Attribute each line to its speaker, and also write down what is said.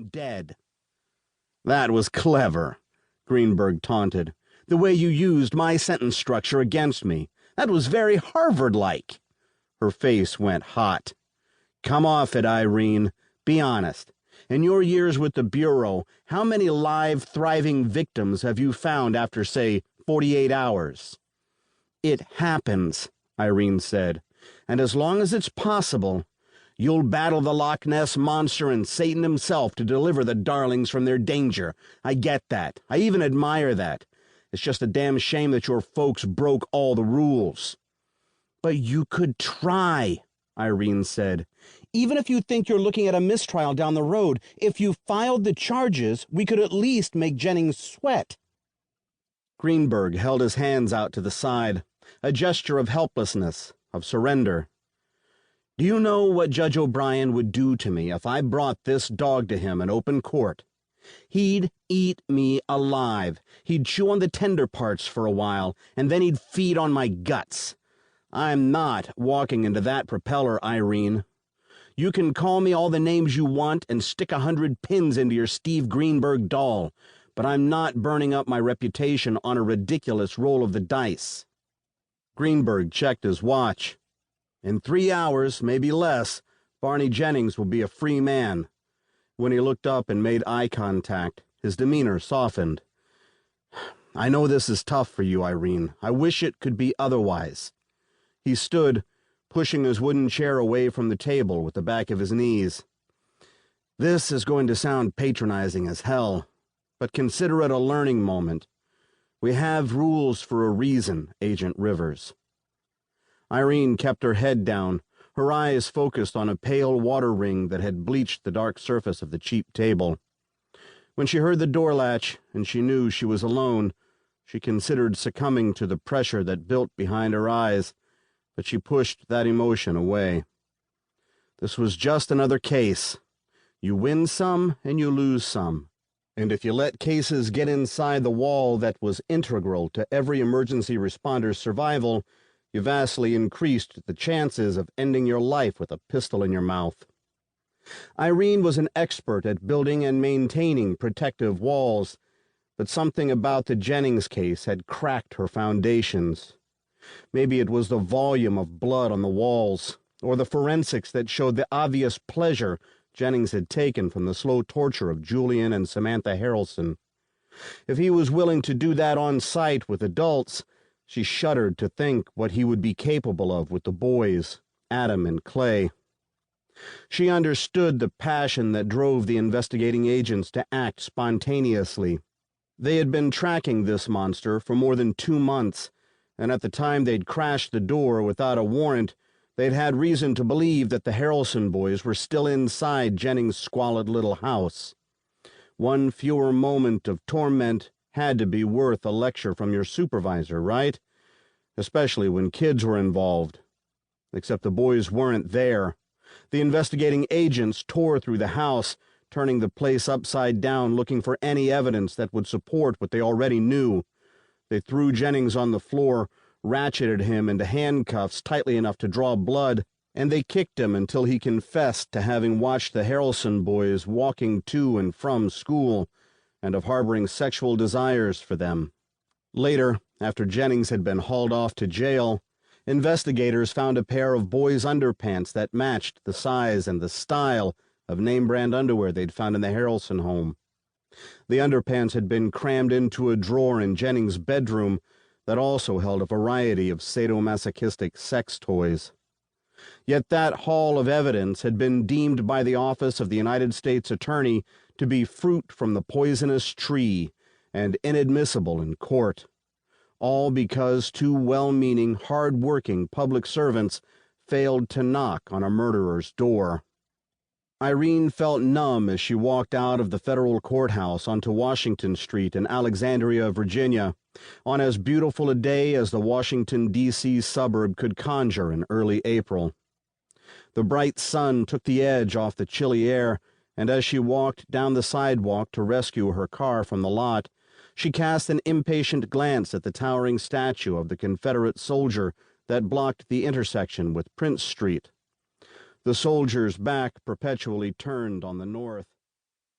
Speaker 1: been dead." "That was clever," Greenberg taunted. "The way you used my sentence structure against me. That was very Harvard-like." Her face went hot. "Come off it, Irene. Be honest. In your years with the Bureau, how many live, thriving victims have you found after, say, 48 hours? "It happens," Irene said. "And as long as it's possible, you'll battle the Loch Ness Monster and Satan himself to deliver the darlings from their danger. I get that. I even admire that. It's just a damn shame that your folks broke all the rules." "But you could try," Irene said. "Even if you think you're looking at a mistrial down the road, if you filed the charges, we could at least make Jennings sweat." Greenberg held his hands out to the side, a gesture of helplessness, of surrender. "Do you know what Judge O'Brien would do to me if I brought this dog to him in open court? He'd eat me alive. He'd chew on the tender parts for a while, and then he'd feed on my guts. I'm not walking into that propeller, Irene. You can call me all the names you want and stick 100 pins into your Steve Greenberg doll, but I'm not burning up my reputation on a ridiculous roll of the dice." Greenberg checked his watch. "In 3 hours, maybe less, Barney Jennings will be a free man." When he looked up and made eye contact, his demeanor softened. "I know this is tough for you, Irene. I wish it could be otherwise." He stood, pushing his wooden chair away from the table with the back of his knees. "This is going to sound patronizing as hell, but consider it a learning moment. We have rules for a reason, Agent Rivers." Irene kept her head down, her eyes focused on a pale water ring that had bleached the dark surface of the cheap table. When she heard the door latch and she knew she was alone, she considered succumbing to the pressure that built behind her eyes, but she pushed that emotion away. This was just another case. You win some and you lose some. And if you let cases get inside the wall that was integral to every emergency responder's survival, you vastly increased the chances of ending your life with a pistol in your mouth. Irene was an expert at building and maintaining protective walls, but something about the Jennings case had cracked her foundations. Maybe it was the volume of blood on the walls, or the forensics that showed the obvious pleasure Jennings had taken from the slow torture of Julian and Samantha Harrelson. If he was willing to do that on sight with adults, she shuddered to think what he would be capable of with the boys, Adam and Clay. She understood the passion that drove the investigating agents to act spontaneously. They had been tracking this monster for more than 2 months, and at the time they'd crashed the door without a warrant, they'd had reason to believe that the Harrelson boys were still inside Jennings' squalid little house. One fewer moment of torment had to be worth a lecture from your supervisor, right? Especially when kids were involved. Except the boys weren't there. The investigating agents tore through the house, turning the place upside down, looking for any evidence that would support what they already knew. They threw Jennings on the floor, ratcheted him into handcuffs tightly enough to draw blood, and they kicked him until he confessed to having watched the Harrelson boys walking to and from school, and of harboring sexual desires for them. Later, after Jennings had been hauled off to jail, investigators found a pair of boys' underpants that matched the size and the style of name-brand underwear they'd found in the Harrelson home. The underpants had been crammed into a drawer in Jennings' bedroom that also held a variety of sadomasochistic sex toys. Yet that haul of evidence had been deemed by the Office of the United States Attorney to be fruit from the poisonous tree and inadmissible in court, all because 2 well-meaning, hard-working public servants failed to knock on a murderer's door. Irene felt numb as she walked out of the federal courthouse onto Washington Street in Alexandria, Virginia, on as beautiful a day as the Washington, D.C. suburb could conjure in early April. The bright sun took the edge off the chilly air, and as she walked down the sidewalk to rescue her car from the lot, she cast an impatient glance at the towering statue of the Confederate soldier that blocked the intersection with Prince Street. The soldier's back perpetually turned on the north.